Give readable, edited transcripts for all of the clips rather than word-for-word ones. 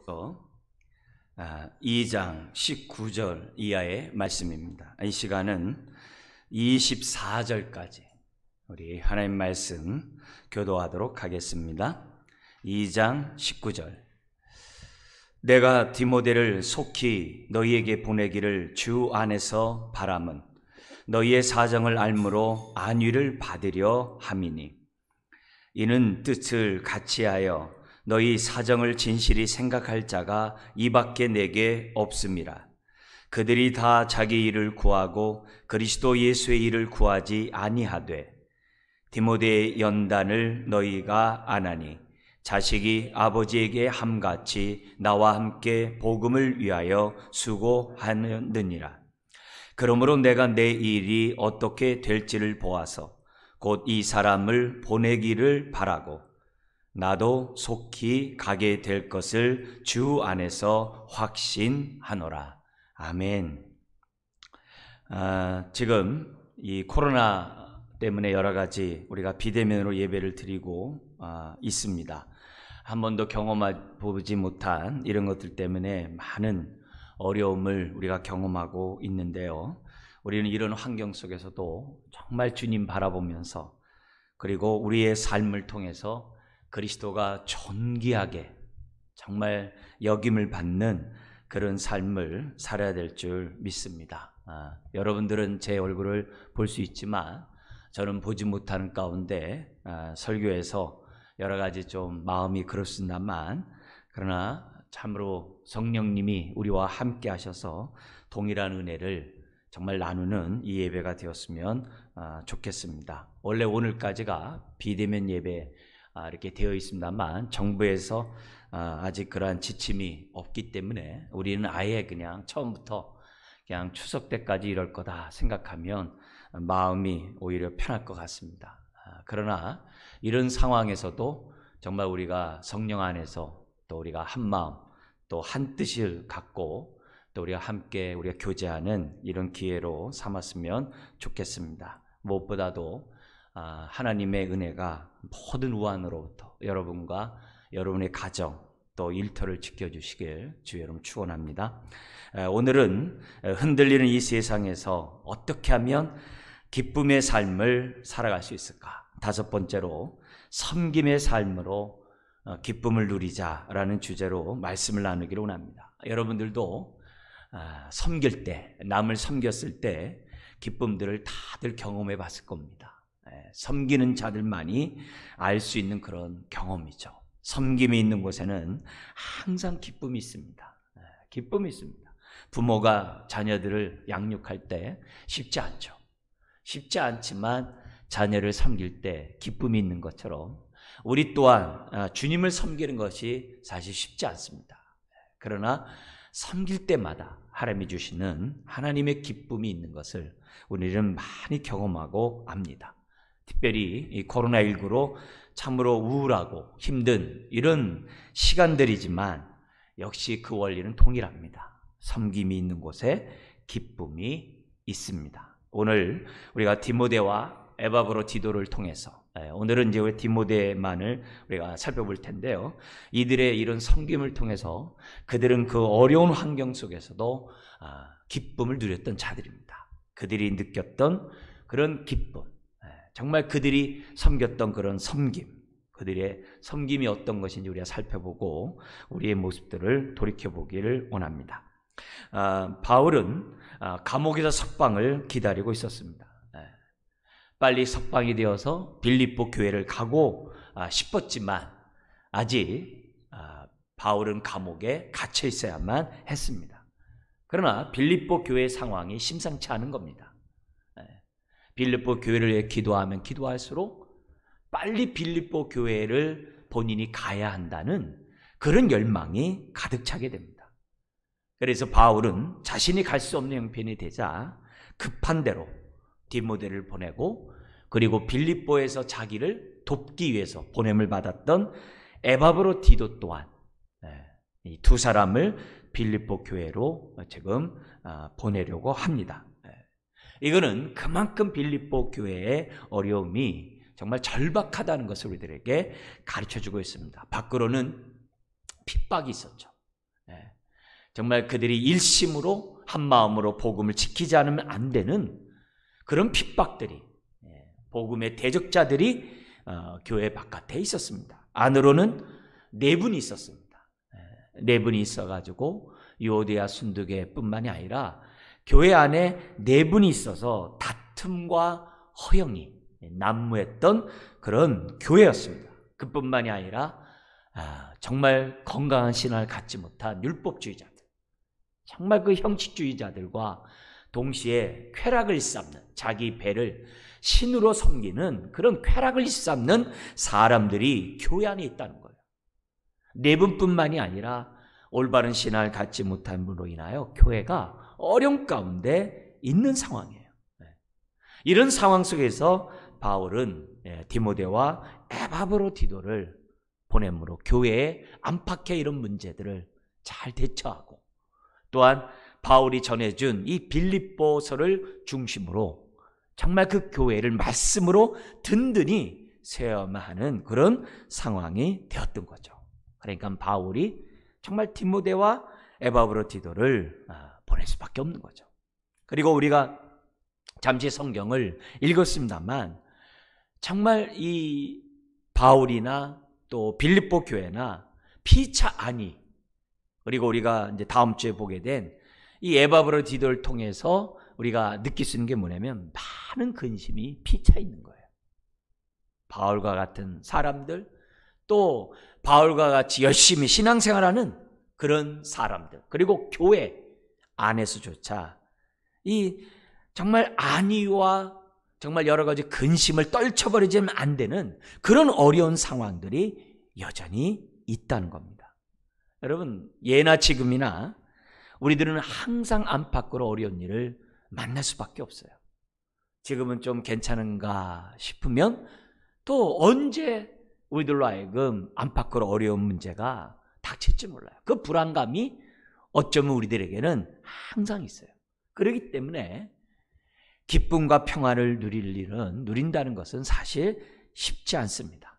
디모데후서 2장 19절 이하의 말씀입니다. 이 시간은 24절까지 우리 하나님 말씀 교도하도록 하겠습니다. 2장 19절. 내가 디모데를 속히 너희에게 보내기를 주 안에서 바람은 너희의 사정을 알므로 안위를 받으려 함이니, 이는 뜻을 같이하여 너희 사정을 진실히 생각할 자가 이밖에 내게 없음이라. 그들이 다 자기 일을 구하고 그리스도 예수의 일을 구하지 아니하되, 디모데의 연단을 너희가 아나니 자식이 아버지에게 함같이 나와 함께 복음을 위하여 수고하느니라. 그러므로 내가 내 일이 어떻게 될지를 보아서 곧 이 사람을 보내기를 바라고, 나도 속히 가게 될 것을 주 안에서 확신하노라. 아멘. 지금 이 코로나 때문에 여러 가지 우리가 비대면으로 예배를 드리고 있습니다. 한 번도 경험해보지 못한 이런 것들 때문에 많은 어려움을 우리가 경험하고 있는데요. 우리는 이런 환경 속에서도 정말 주님 바라보면서, 그리고 우리의 삶을 통해서 그리스도가 존귀하게 정말 여김을 받는 그런 삶을 살아야 될 줄 믿습니다. 여러분들은 제 얼굴을 볼 수 있지만 저는 보지 못하는 가운데 설교에서 여러 가지 좀 마음이 그렇습니다만, 그러나 참으로 성령님이 우리와 함께 하셔서 동일한 은혜를 정말 나누는 이 예배가 되었으면 좋겠습니다. 원래 오늘까지가 비대면 예배 이렇게 되어 있습니다만, 정부에서 아직 그러한 지침이 없기 때문에 우리는 아예 그냥 처음부터 그냥 추석 때까지 이럴 거다 생각하면 마음이 오히려 편할 것 같습니다. 그러나 이런 상황에서도 정말 우리가 성령 안에서 또 우리가 한 마음 또 한 뜻을 갖고 또 우리가 함께 우리가 교제하는 이런 기회로 삼았으면 좋겠습니다. 무엇보다도 하나님의 은혜가 모든 우환으로부터 여러분과 여러분의 가정 또 일터를 지켜주시길 주의 이름 축원합니다. 오늘은 흔들리는 이 세상에서 어떻게 하면 기쁨의 삶을 살아갈 수 있을까? 다섯 번째로 섬김의 삶으로 기쁨을 누리자라는 주제로 말씀을 나누기를 원합니다. 여러분들도 섬길 때, 남을 섬겼을 때 기쁨들을 다들 경험해 봤을 겁니다. 섬기는 자들만이 알 수 있는 그런 경험이죠. 섬김이 있는 곳에는 항상 기쁨이 있습니다. 기쁨이 있습니다. 부모가 자녀들을 양육할 때 쉽지 않죠. 쉽지 않지만 자녀를 섬길 때 기쁨이 있는 것처럼 우리 또한 주님을 섬기는 것이 사실 쉽지 않습니다. 그러나 섬길 때마다 하나님이 주시는 하나님의 기쁨이 있는 것을 우리는 많이 경험하고 압니다. 특별히 이 코로나19로 참으로 우울하고 힘든 이런 시간들이지만 역시 그 원리는 동일합니다. 섬김이 있는 곳에 기쁨이 있습니다. 오늘 우리가 디모데와 에바브로디도를 통해서, 오늘은 이제 우리 디모데만을 우리가 살펴볼 텐데요, 이들의 이런 섬김을 통해서 그들은 그 어려운 환경 속에서도 기쁨을 누렸던 자들입니다. 그들이 느꼈던 그런 기쁨, 정말 그들이 섬겼던 그런 섬김, 그들의 섬김이 어떤 것인지 우리가 살펴보고 우리의 모습들을 돌이켜보기를 원합니다. 바울은 감옥에서 석방을 기다리고 있었습니다. 빨리 석방이 되어서 빌립보 교회를 가고 싶었지만 아직 바울은 감옥에 갇혀 있어야만 했습니다. 그러나 빌립보 교회의 상황이 심상치 않은 겁니다. 빌립보 교회를 위해 기도하면 기도할수록 빨리 빌립보 교회를 본인이 가야 한다는 그런 열망이 가득 차게 됩니다. 그래서 바울은 자신이 갈 수 없는 형편이 되자 급한 대로 디모데를 보내고, 그리고 빌립보에서 자기를 돕기 위해서 보냄을 받았던 에바브로디도 또한 이 두 사람을 빌립보 교회로 지금 보내려고 합니다. 이거는 그만큼 빌립보 교회의 어려움이 정말 절박하다는 것을 우리들에게 가르쳐주고 있습니다. 밖으로는 핍박이 있었죠. 정말 그들이 일심으로 한 마음으로 복음을 지키지 않으면 안 되는 그런 핍박들이, 복음의 대적자들이 교회 바깥에 있었습니다. 안으로는 네 분이 있었습니다. 네 분이 있어가지고 유오디아 순두교뿐만이 아니라 교회 안에 네 분이 있어서 다툼과 허영이 난무했던 그런 교회였습니다. 그뿐만이 아니라 정말 건강한 신앙을 갖지 못한 율법주의자들, 정말 그 형식주의자들과 동시에 쾌락을 일삼는, 자기 배를 신으로 섬기는 그런 쾌락을 일삼는 사람들이 교회 안에 있다는 거예요. 네 분뿐만이 아니라 올바른 신앙을 갖지 못한 분으로 인하여 교회가 어려움 가운데 있는 상황이에요. 이런 상황 속에서 바울은 디모데와 에바브로디도를 보냄으로 교회의 안팎의 이런 문제들을 잘 대처하고, 또한 바울이 전해준 이 빌립보서를 중심으로 정말 그 교회를 말씀으로 든든히 세워야만 하는 그런 상황이 되었던 거죠. 그러니까 바울이 정말 디모데와 에바브로디도를 보낼 수밖에 없는 거죠. 그리고 우리가 잠시 성경을 읽었습니다만 정말 이 바울이나 또 빌립보 교회나 피차 아니, 그리고 우리가 이제 다음 주에 보게 된 이 에바브로디도를 통해서 우리가 느낄 수 있는 게 뭐냐면 많은 근심이 피차 있는 거예요. 바울과 같은 사람들, 또 바울과 같이 열심히 신앙생활하는 그런 사람들, 그리고 교회 안에서조차 이 정말 안위와 정말 여러 가지 근심을 떨쳐버리지는 안 되는 그런 어려운 상황들이 여전히 있다는 겁니다. 여러분, 예나 지금이나 우리들은 항상 안팎으로 어려운 일을 만날 수밖에 없어요. 지금은 좀 괜찮은가 싶으면 또 언제 우리들로 하여금 안팎으로 어려운 문제가 닥칠지 몰라요. 그 불안감이 어쩌면 우리들에게는 항상 있어요. 그렇기 때문에 기쁨과 평안을 누린다는 것은 사실 쉽지 않습니다.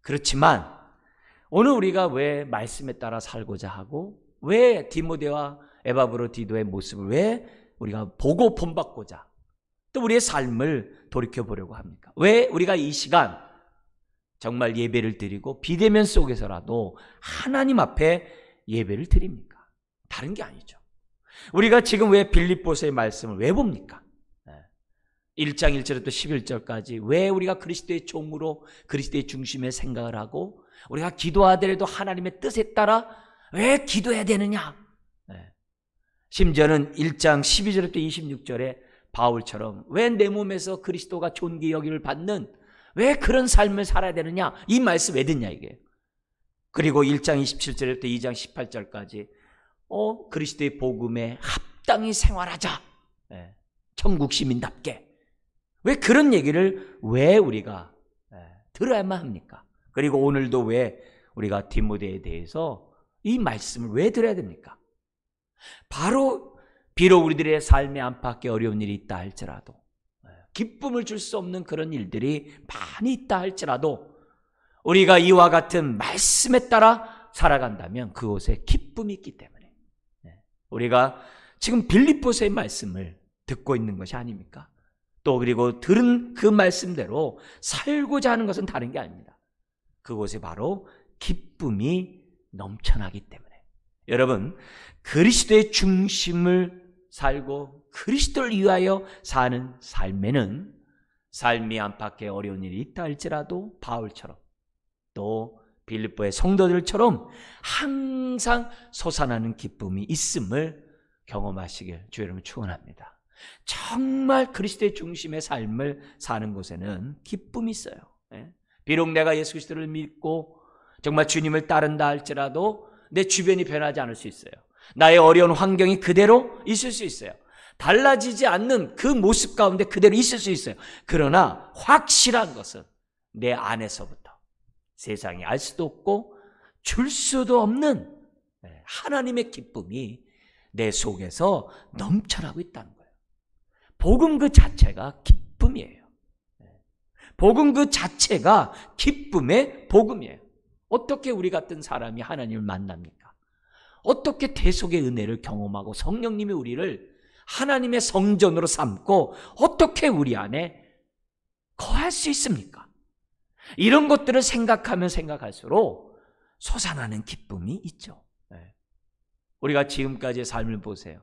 그렇지만 오늘 우리가 왜 말씀에 따라 살고자 하고, 왜 디모데와 에바브로디도의 모습을 왜 우리가 보고 본받고자 또 우리의 삶을 돌이켜보려고 합니까? 왜 우리가 이 시간 정말 예배를 드리고 비대면 속에서라도 하나님 앞에 예배를 드립니까? 다른 게 아니죠. 우리가 지금 왜 빌립보서의 말씀을 왜 봅니까? 1장 1절부터 11절까지 왜 우리가 그리스도의 종으로 그리스도의 중심에 생각을 하고 우리가 기도하더라도 하나님의 뜻에 따라 왜 기도해야 되느냐? 심지어는 1장 12절부터 26절에 바울처럼 왜 내 몸에서 그리스도가 존귀 여김을 받는 왜 그런 삶을 살아야 되느냐? 이 말씀 왜 듣냐 이게. 그리고 1장 27절부터 2장 18절까지 그리스도의 복음에 합당히 생활하자. 천국 시민답게. 왜 그런 얘기를 왜 우리가 들어야만 합니까? 그리고 오늘도 왜 우리가 디모데에 대해서 이 말씀을 왜 들어야 됩니까? 바로 비록 우리들의 삶의 안팎에 어려운 일이 있다 할지라도, 기쁨을 줄 수 없는 그런 일들이 많이 있다 할지라도 우리가 이와 같은 말씀에 따라 살아간다면 그곳에 기쁨이 있기 때문에 우리가 지금 빌립보서의 말씀을 듣고 있는 것이 아닙니까? 또 그리고 들은 그 말씀대로 살고자 하는 것은 다른 게 아닙니다. 그곳에 바로 기쁨이 넘쳐나기 때문에 여러분, 그리스도의 중심을 살고 그리스도를 위하여 사는 삶에는 삶이 안팎에 어려운 일이 있다 할지라도 바울처럼 또 빌립보의 성도들처럼 항상 솟아나는 기쁨이 있음을 경험하시길 주 여러분 축원합니다. 정말 그리스도의 중심의 삶을 사는 곳에는 기쁨이 있어요. 비록 내가 예수 그리스도를 믿고 정말 주님을 따른다 할지라도 내 주변이 변하지 않을 수 있어요. 나의 어려운 환경이 그대로 있을 수 있어요. 달라지지 않는 그 모습 가운데 그대로 있을 수 있어요. 그러나 확실한 것은 내 안에서부터 세상이 알 수도 없고 줄 수도 없는 하나님의 기쁨이 내 속에서 넘쳐나고 있다는 거예요. 복음 그 자체가 기쁨이에요. 복음 그 자체가 기쁨의 복음이에요. 어떻게 우리 같은 사람이 하나님을 만납니까? 어떻게 대속의 은혜를 경험하고 성령님이 우리를 하나님의 성전으로 삼고 어떻게 우리 안에 거할 수 있습니까? 이런 것들을 생각하면 생각할수록 솟아나는 기쁨이 있죠. 우리가 지금까지의 삶을 보세요.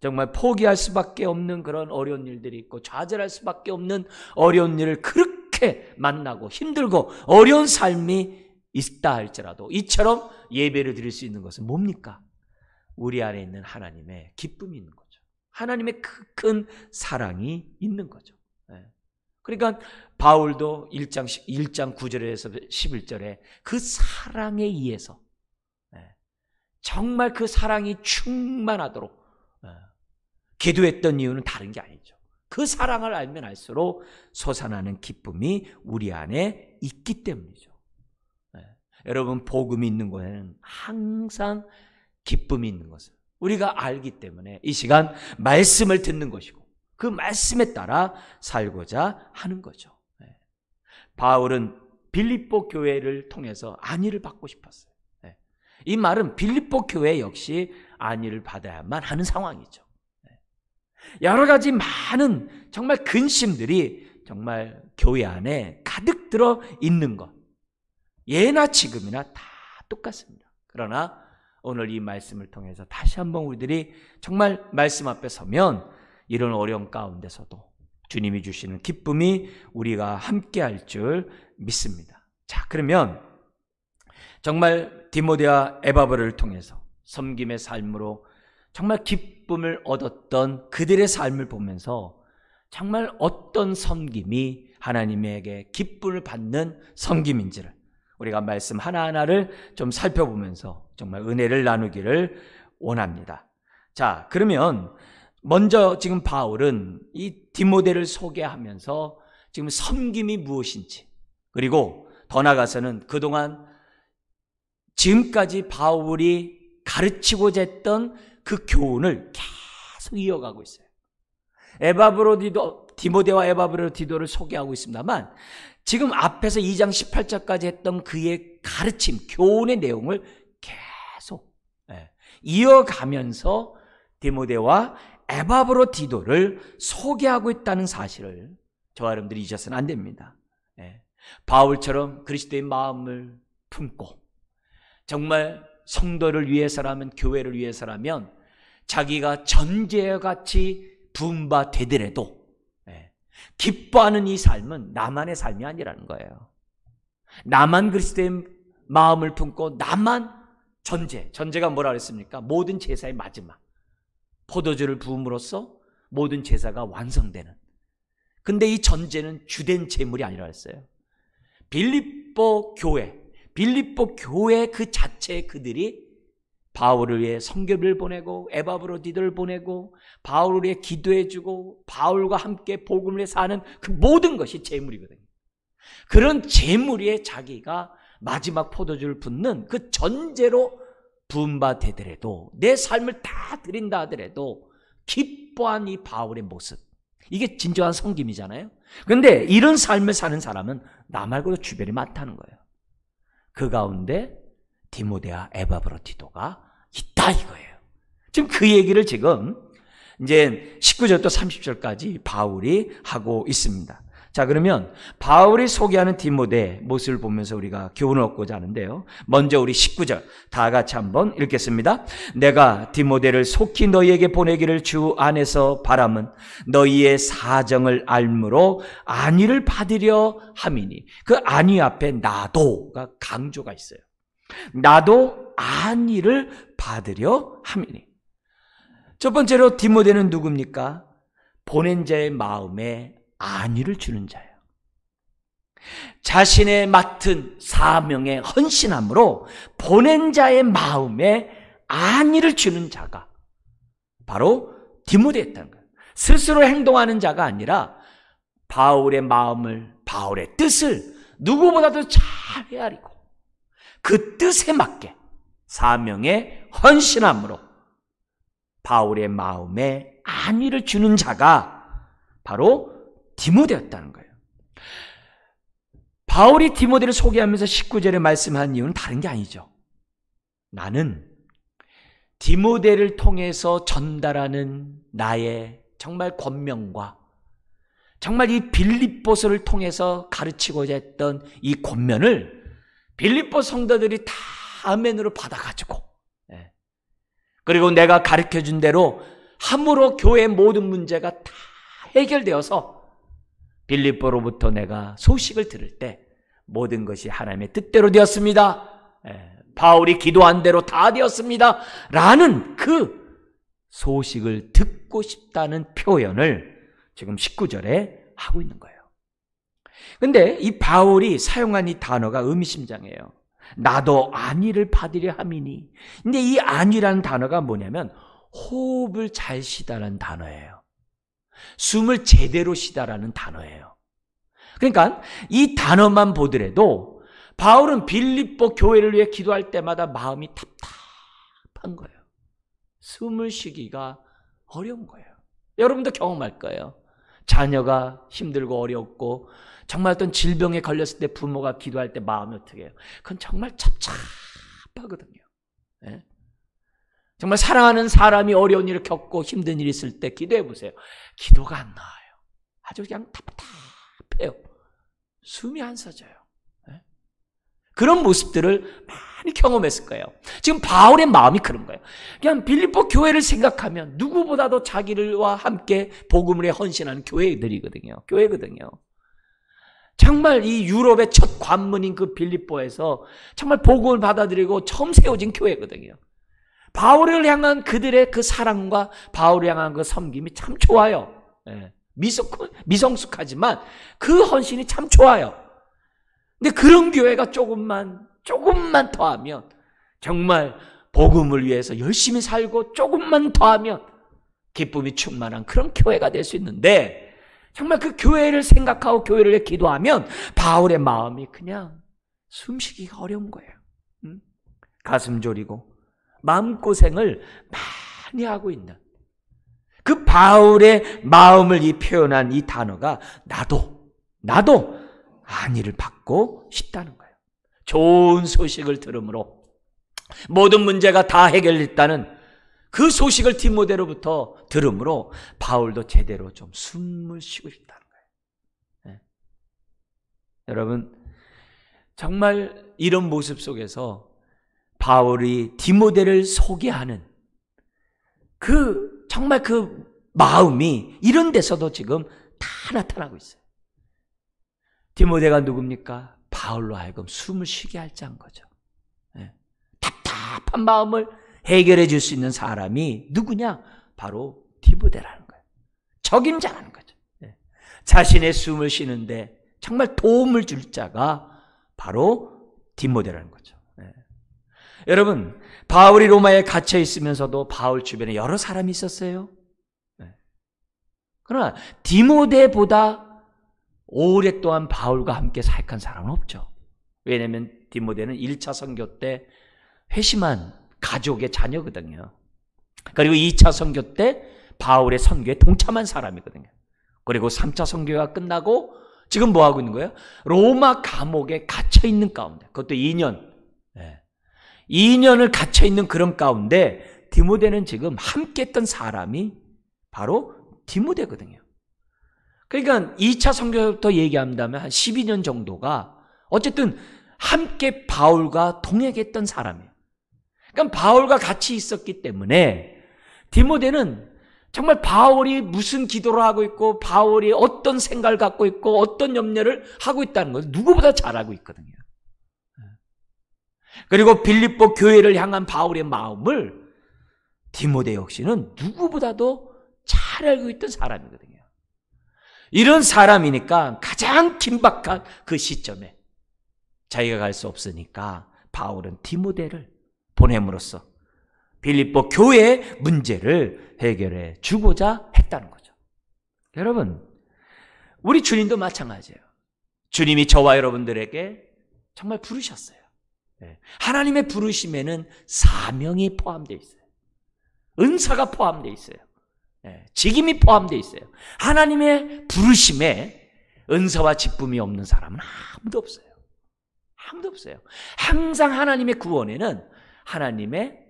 정말 포기할 수밖에 없는 그런 어려운 일들이 있고 좌절할 수밖에 없는 어려운 일을 그렇게 만나고 힘들고 어려운 삶이 있다 할지라도 이처럼 예배를 드릴 수 있는 것은 뭡니까? 우리 안에 있는 하나님의 기쁨이 있는 거죠. 하나님의 큰 사랑이 있는 거죠. 그러니까 바울도 1장 9절에서 11절에 그 사랑에 의해서 정말 그 사랑이 충만하도록 기도했던 이유는 다른 게 아니죠. 그 사랑을 알면 알수록 솟아나는 기쁨이 우리 안에 있기 때문이죠. 여러분, 복음이 있는 곳에는 항상 기쁨이 있는 것을 우리가 알기 때문에 이 시간 말씀을 듣는 것이고 그 말씀에 따라 살고자 하는 거죠. 바울은 빌립보 교회를 통해서 안위를 받고 싶었어요. 이 말은 빌립보 교회 역시 안위를 받아야만 하는 상황이죠. 여러 가지 많은 정말 근심들이 정말 교회 안에 가득 들어 있는 것, 예나 지금이나 다 똑같습니다. 그러나 오늘 이 말씀을 통해서 다시 한번 우리들이 정말 말씀 앞에 서면 이런 어려움 가운데서도 주님이 주시는 기쁨이 우리가 함께할 줄 믿습니다. 자, 그러면 정말 디모데와 에바브를 통해서 섬김의 삶으로 정말 기쁨을 얻었던 그들의 삶을 보면서 정말 어떤 섬김이 하나님에게 기쁨을 받는 섬김인지를 우리가 말씀 하나하나를 좀 살펴보면서 정말 은혜를 나누기를 원합니다. 자, 그러면 먼저 지금 바울은 이 디모데를 소개하면서 지금 섬김이 무엇인지, 그리고 더 나아가서는 그동안 지금까지 바울이 가르치고자 했던 그 교훈을 계속 이어가고 있어요. 디모데와 에바브로디도를 소개하고 있습니다만 지금 앞에서 2장 18절까지 했던 그의 가르침, 교훈의 내용을 계속 이어가면서 디모데와 에바브로디도를 소개하고 있다는 사실을 저와 여러분들이 잊어서는 안 됩니다. 바울처럼 그리스도의 마음을 품고 정말 성도를 위해서라면, 교회를 위해서라면 자기가 전제와 같이 부음바 되더라도 기뻐하는 이 삶은 나만의 삶이 아니라는 거예요. 나만 그리스도의 마음을 품고 나만 전제가 뭐라 그랬습니까? 모든 제사의 마지막 포도주를 부음으로써 모든 제사가 완성되는. 근데 이 전제는 주된 제물이 아니라 했어요. 빌립보 교회 그 자체에 그들이 바울을 위해 선교를 보내고 에바브로디도를 보내고 바울을 위해 기도해주고 바울과 함께 복음을 위해 사는 그 모든 것이 제물이거든요. 그런 제물 위에 자기가 마지막 포도주를 붓는 그 전제로 부음바 되더라도, 내 삶을 다 드린다 하더라도 기뻐한 이 바울의 모습, 이게 진정한 섬김이잖아요. 그런데 이런 삶을 사는 사람은 나 말고도 주변에 많다는 거예요. 그 가운데 디모데와 에바브로디도가 있다 이거예요. 지금 그 얘기를 지금 이제 19절부터 30절까지 바울이 하고 있습니다. 자, 그러면 바울이 소개하는 디모데 모습을 보면서 우리가 교훈을 얻고자 하는데요. 먼저 우리 19절 다 같이 한번 읽겠습니다. 내가 디모데를 속히 너희에게 보내기를 주 안에서 바람은 너희의 사정을 알므로 안위를 받으려 함이니, 그 안위 앞에 나도가 강조가 있어요. 나도 안위를 받으려 함이니. 첫 번째로 디모데는 누굽니까? 보낸 자의 마음에 안위를 주는 자예요. 자신의 맡은 사명에 헌신함으로 보낸 자의 마음에 안위를 주는 자가 바로 디모데였다는 거예요. 스스로 행동하는 자가 아니라 바울의 마음을, 바울의 뜻을 누구보다도 잘 헤아리고 그 뜻에 맞게 사명에 헌신함으로 바울의 마음에 안위를 주는 자가 바로 디모데였다는 거예요. 바울이 디모데를 소개하면서 19절에 말씀한 이유는 다른 게 아니죠. 나는 디모데를 통해서 전달하는 나의 정말 권면과 정말 이 빌립보서를 통해서 가르치고자 했던 이 권면을 빌립보 성도들이 다 아멘으로 받아가지고, 그리고 내가 가르쳐준 대로 함으로 교회의 모든 문제가 다 해결되어서 빌립보로부터 내가 소식을 들을 때 모든 것이 하나님의 뜻대로 되었습니다. 바울이 기도한 대로 다 되었습니다. 라는 그 소식을 듣고 싶다는 표현을 지금 19절에 하고 있는 거예요. 근데 이 바울이 사용한 이 단어가 의미심장해요. 나도 안위를 받으려 함이니. 근데 이 안위라는 단어가 뭐냐면 호흡을 잘 쉬다라는 단어예요. 숨을 제대로 쉬다라는 단어예요. 그러니까 이 단어만 보더라도 바울은 빌립보 교회를 위해 기도할 때마다 마음이 답답한 거예요. 숨을 쉬기가 어려운 거예요. 여러분도 경험할 거예요. 자녀가 힘들고 어렵고 정말 어떤 질병에 걸렸을 때 부모가 기도할 때 마음이 어떻게 해요? 그건 정말 찹찹하거든요. 네? 정말 사랑하는 사람이 어려운 일을 겪고 힘든 일이 있을 때 기도해 보세요. 기도가 안 나와요. 아주 그냥 답답해요. 숨이 안 쉬어져요. 네? 그런 모습들을 많이 경험했을 거예요. 지금 바울의 마음이 그런 거예요. 그냥 빌립보 교회를 생각하면 누구보다도 자기들과 함께 복음을 헌신하는 교회거든요. 정말 이 유럽의 첫 관문인 그 빌립보에서 정말 복음을 받아들이고 처음 세워진 교회거든요. 바울을 향한 그들의 그 사랑과 바울을 향한 그 섬김이 참 좋아요. 미성숙하지만 그 헌신이 참 좋아요. 근데 그런 교회가 조금만 더하면 정말 복음을 위해서 열심히 살고 조금만 더하면 기쁨이 충만한 그런 교회가 될 수 있는데 정말 그 교회를 생각하고 교회를 위해 기도하면 바울의 마음이 그냥 숨쉬기가 어려운 거예요. 가슴 졸이고 마음고생을 많이 하고 있는 그 바울의 마음을 표현한 이 단어가 나도 안위를 받고 싶다는 거예요. 좋은 소식을 들음으로 모든 문제가 다 해결됐다는 그 소식을 디모데로부터 들음으로 바울도 제대로 좀 숨을 쉬고 싶다는 거예요. 여러분, 정말 이런 모습 속에서 바울이 디모데를 소개하는 정말 그 마음이 이런 데서도 지금 다 나타나고 있어요. 디모데가 누굽니까? 바울로 하여금 숨을 쉬게 할 자인 거죠. 답답한 마음을 해결해 줄 수 있는 사람이 누구냐? 바로 디모데라는 거예요. 적임자라는 거죠. 자신의 숨을 쉬는데 정말 도움을 줄 자가 바로 디모데라는 거죠. 여러분, 바울이 로마에 갇혀 있으면서도 바울 주변에 여러 사람이 있었어요. 그러나 디모데보다 오랫동안 바울과 함께 사역한 사람은 없죠. 왜냐하면 디모데는 1차 선교 때 회심한 가족의 자녀거든요. 그리고 2차 선교 때 바울의 선교에 동참한 사람이거든요. 그리고 3차 선교가 끝나고 지금 뭐 하고 있는 거예요? 로마 감옥에 갇혀 있는 가운데, 그것도 2년. 2년을 갇혀 있는 그런 가운데 디모데는 지금 함께 했던 사람이 바로 디모데거든요. 그러니까 2차 선교부터 얘기한다면 한 12년 정도가 어쨌든 함께 바울과 동행했던 사람이에요. 그러니까 바울과 같이 있었기 때문에 디모데는 정말 바울이 무슨 기도를 하고 있고 바울이 어떤 생각을 갖고 있고 어떤 염려를 하고 있다는 것을 누구보다 잘 알고 있거든요. 그리고 빌립보 교회를 향한 바울의 마음을 디모데 역시는 누구보다도 잘 알고 있던 사람이거든요. 이런 사람이니까 가장 긴박한 그 시점에 자기가 갈 수 없으니까 바울은 디모데를 보냄으로써 빌립보 교회의 문제를 해결해 주고자 했다는 거죠. 여러분, 우리 주님도 마찬가지예요. 주님이 저와 여러분들에게 정말 부르셨어요. 하나님의 부르심에는 사명이 포함되어 있어요. 은사가 포함되어 있어요. 직임이 포함되어 있어요. 하나님의 부르심에 은사와 직분이 없는 사람은 아무도 없어요. 아무도 없어요. 항상 하나님의 구원에는 하나님의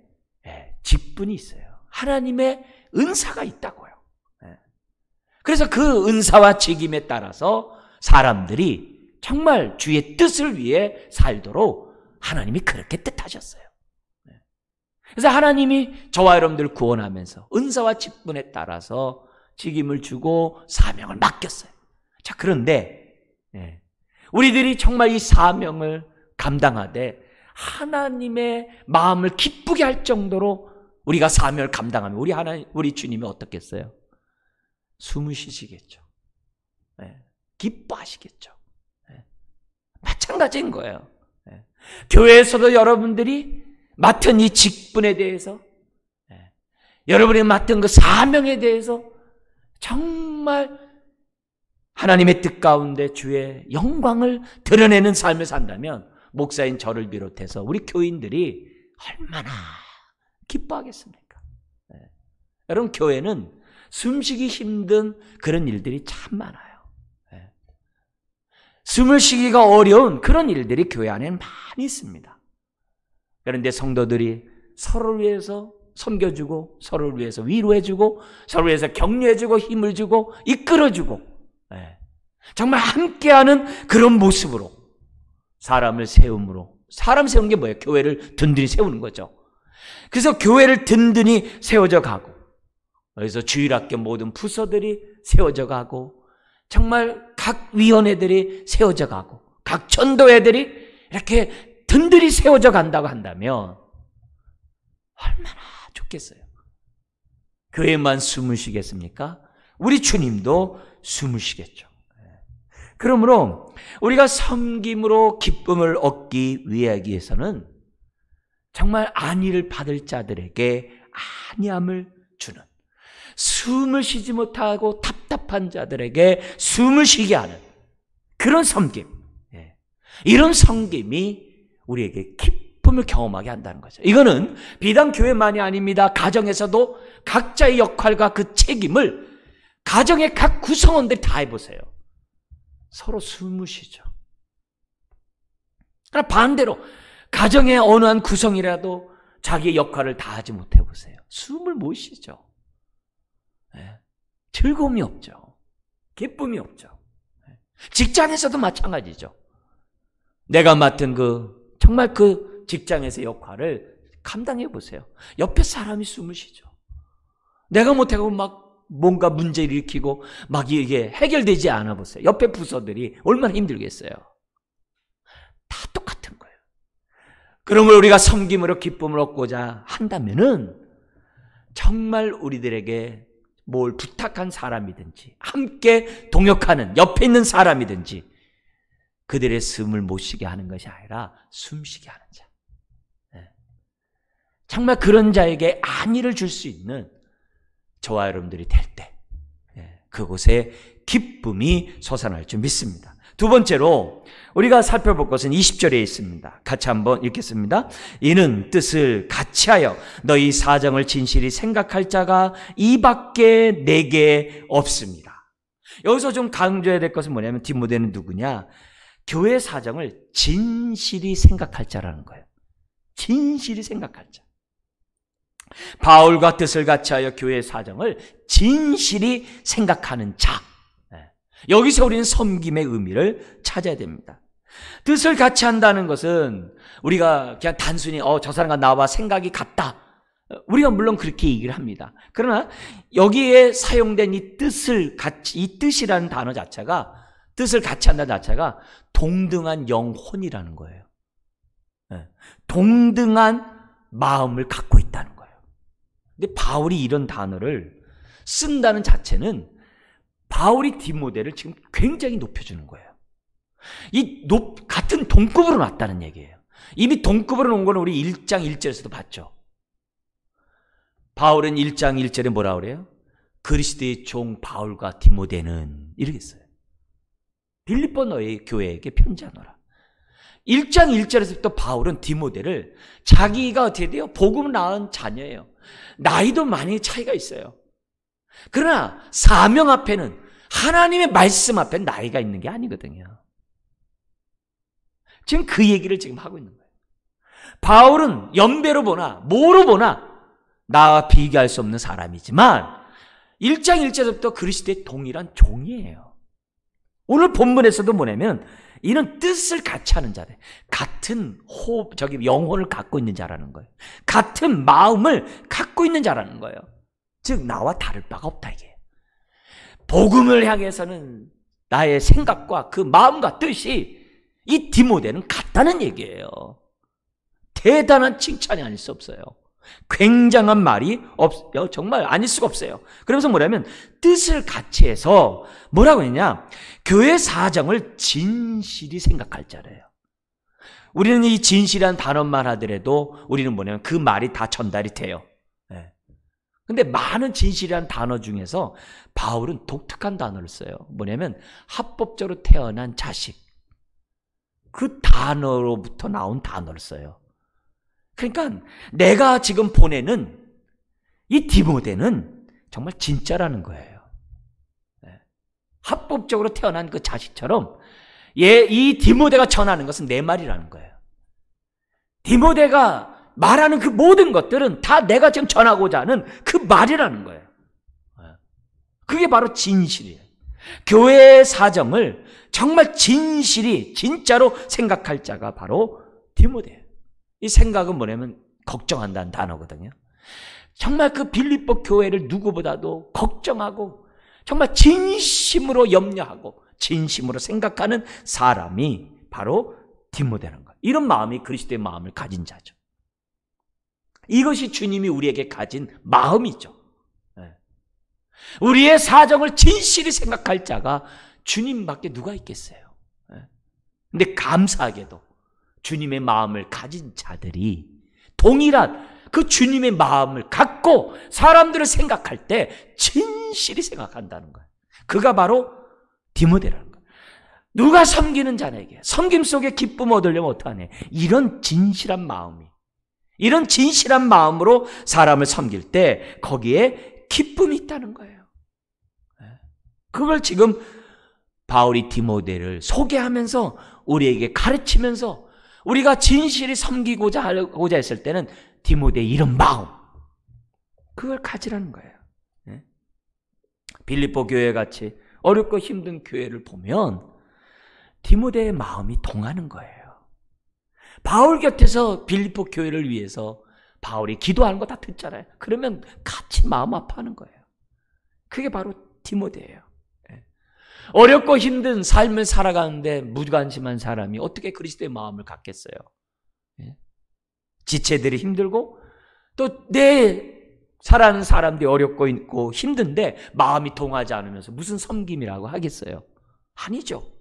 직분이 있어요. 하나님의 은사가 있다고요. 그래서 그 은사와 직임에 따라서 사람들이 정말 주의 뜻을 위해 살도록 하나님이 그렇게 뜻하셨어요. 그래서 하나님이 저와 여러분들을 구원하면서 은사와 직분에 따라서 직임을 주고 사명을 맡겼어요. 자, 그런데 우리들이 정말 이 사명을 감당하되 하나님의 마음을 기쁘게 할 정도로 우리가 사명을 감당하면 우리 주님이 어떻겠어요? 숨을 쉬시겠죠. 기뻐하시겠죠. 마찬가지인 거예요. 교회에서도 여러분들이 맡은 이 직분에 대해서, 여러분이 맡은 그 사명에 대해서 정말 하나님의 뜻 가운데 주의 영광을 드러내는 삶을 산다면 목사인 저를 비롯해서 우리 교인들이 얼마나 기뻐하겠습니까? 여러분, 교회는 숨쉬기 힘든 그런 일들이 참 많아요. 숨을 쉬기가 어려운 그런 일들이 교회 안에는 많이 있습니다. 그런데 성도들이 서로를 위해서 섬겨주고, 서로를 위해서 위로해주고, 서로를 위해서 격려해주고, 힘을 주고, 이끌어주고, 정말 함께하는 그런 모습으로 사람을 세움으로, 사람 세우는 게 뭐예요? 교회를 든든히 세우는 거죠. 그래서 교회를 든든히 세워져 가고, 그래서 주일학교 모든 부서들이 세워져 가고, 정말 각 위원회들이 세워져 가고, 각 전도회들이 이렇게 든든히 세워져 간다고 한다면 얼마나 좋겠어요. 교회만 숨을 쉬겠습니까? 우리 주님도 숨을 쉬겠죠. 그러므로 우리가 섬김으로 기쁨을 얻기 위해서는 정말 안위를 받을 자들에게 안위함을 주는, 숨을 쉬지 못하고 답답한 자들에게 숨을 쉬게 하는 그런 섬김, 이런 섬김이 우리에게 기쁨을 경험하게 한다는 거죠. 이거는 비단 교회만이 아닙니다. 가정에서도 각자의 역할과 그 책임을 가정의 각 구성원들이 다 해보세요. 서로 숨을 쉬죠. 그러나 반대로 가정의 어느 한 구성이라도 자기의 역할을 다 하지 못해보세요. 숨을 못 쉬죠. 즐거움이 없죠. 기쁨이 없죠. 직장에서도 마찬가지죠. 내가 맡은 정말 그 직장에서의 역할을 감당해 보세요. 옆에 사람이 숨을 쉬죠. 내가 못하고 막 뭔가 문제를 일으키고 막 이게 해결되지 않아 보세요. 옆에 부서들이 얼마나 힘들겠어요. 다 똑같은 거예요. 그런 걸 우리가 섬김으로 기쁨을 얻고자 한다면은 정말 우리들에게 뭘 부탁한 사람이든지 함께 동역하는 옆에 있는 사람이든지 그들의 숨을 못 쉬게 하는 것이 아니라 숨 쉬게 하는 자. 정말 그런 자에게 안위를 줄 수 있는 저와 여러분들이 될 때 그곳에 기쁨이 솟아날 줄 믿습니다. 두 번째로 우리가 살펴볼 것은 20절에 있습니다. 같이 한번 읽겠습니다. 이는 뜻을 같이하여 너희 사정을 진실히 생각할 자가 이밖에 내게 없습니다. 여기서 좀 강조해야 될 것은 뭐냐면 디모데는 누구냐? 교회 사정을 진실히 생각할 자라는 거예요. 진실히 생각할 자. 바울과 뜻을 같이하여 교회의 사정을 진실히 생각하는 자. 여기서 우리는 섬김의 의미를 찾아야 됩니다. 뜻을 같이 한다는 것은 우리가 그냥 단순히 저 사람과 나와 생각이 같다. 우리가 물론 그렇게 얘기를 합니다. 그러나 여기에 사용된 이 뜻을 같이, 이 뜻이라는 단어 자체가, 뜻을 같이 한다는 자체가 동등한 영혼이라는 거예요. 동등한 마음을 갖고 있다는 거예요. 근데 바울이 이런 단어를 쓴다는 자체는 바울이 디모데를 지금 굉장히 높여주는 거예요. 같은 동급으로 놨다는 얘기예요. 이미 동급으로 놓은 거는 우리 1장 1절에서도 봤죠. 바울은 1장 1절에 뭐라 그래요? 그리스도의 종 바울과 디모데는 이렇게 써요. 빌립보 너희 교회에게 편지하노라. 1장 1절에서부터 바울은 디모데를 자기가 어떻게 돼요? 복음을 낳은 자녀예요. 나이도 많이 차이가 있어요. 그러나 사명 앞에는, 하나님의 말씀 앞에는 나이가 있는 게 아니거든요. 지금 그 얘기를 지금 하고 있는 거예요. 바울은 연배로 보나 뭐로 보나 나와 비교할 수 없는 사람이지만 1장 1절부터 그리스도의 동일한 종이에요. 오늘 본문에서도 뭐냐면 이는 뜻을 같이 하는 자래. 같은 영혼을 갖고 있는 자라는 거예요. 같은 마음을 갖고 있는 자라는 거예요. 즉 나와 다를 바가 없다 이게. 복음을 향해서는 나의 생각과 그 마음과 뜻이 이 디모데는 같다는 얘기예요. 대단한 칭찬이 아닐 수 없어요. 굉장한 말이 정말 아닐 수가 없어요. 그러면서 뭐냐면 뜻을 같이 해서 뭐라고 했냐, 교회 사정을 진실히 생각할 자래요. 우리는 이 진실이라는 단어만 하더라도 우리는 뭐냐면 그 말이 다 전달이 돼요. 근데 많은 진실이라는 단어 중에서 바울은 독특한 단어를 써요. 뭐냐면 합법적으로 태어난 자식, 그 단어로부터 나온 단어를 써요. 그러니까 내가 지금 보내는 이 디모데는 정말 진짜라는 거예요. 합법적으로 태어난 그 자식처럼 이 디모데가 전하는 것은 내 말이라는 거예요. 디모데가 말하는 그 모든 것들은 다 내가 지금 전하고자 하는 그 말이라는 거예요. 그게 바로 진실이에요. 교회의 사정을 정말 진실이 진짜로 생각할 자가 바로 디모데예요. 이 생각은 뭐냐면 걱정한다는 단어거든요. 정말 그 빌립보 교회를 누구보다도 걱정하고 정말 진심으로 염려하고 진심으로 생각하는 사람이 바로 디모데라는 거예요. 이런 마음이 그리스도의 마음을 가진 자죠. 이것이 주님이 우리에게 가진 마음이죠. 우리의 사정을 진실히 생각할 자가 주님밖에 누가 있겠어요. 근데 감사하게도 주님의 마음을 가진 자들이 동일한 그 주님의 마음을 갖고 사람들을 생각할 때 진실히 생각한다는 거예요. 그가 바로 디모데라는 거예요. 누가 섬기는 자에게 섬김 속에 기쁨 얻으려면 어떡하냐, 이런 진실한 마음이, 이런 진실한 마음으로 사람을 섬길 때 거기에 기쁨이 있다는 거예요. 그걸 지금 바울이 디모데를 소개하면서 우리에게 가르치면서 우리가 진실히 섬기고자 하고자 했을 때는 디모데의 이런 마음, 그걸 가지라는 거예요. 빌립보 교회 같이 어렵고 힘든 교회를 보면 디모데의 마음이 동하는 거예요. 바울 곁에서 빌립보 교회를 위해서 바울이 기도하는 거 다 듣잖아요. 그러면 같이 마음 아파하는 거예요. 그게 바로 디모데예요. 어렵고 힘든 삶을 살아가는데 무관심한 사람이 어떻게 그리스도의 마음을 갖겠어요? 지체들이 힘들고 또 내 살아가는 사람들이 어렵고 있고 힘든데 마음이 통하지 않으면서 무슨 섬김이라고 하겠어요? 아니죠.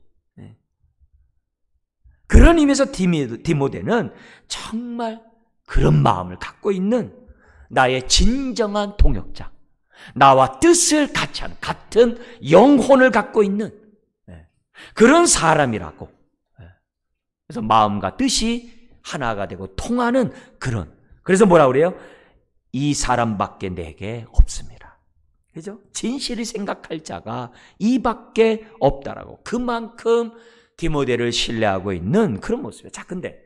그런 의미에서 디모데는 정말 그런 마음을 갖고 있는 나의 진정한 동역자, 나와 뜻을 같이 하는, 같은 영혼을 갖고 있는 그런 사람이라고. 그래서 마음과 뜻이 하나가 되고 통하는 그런, 그래서 뭐라 그래요? 이 사람밖에 내게 없습니다. 그죠? 진실히 생각할 자가 이밖에 없다라고. 그만큼 디모데를 신뢰하고 있는 그런 모습이에요. 자, 근데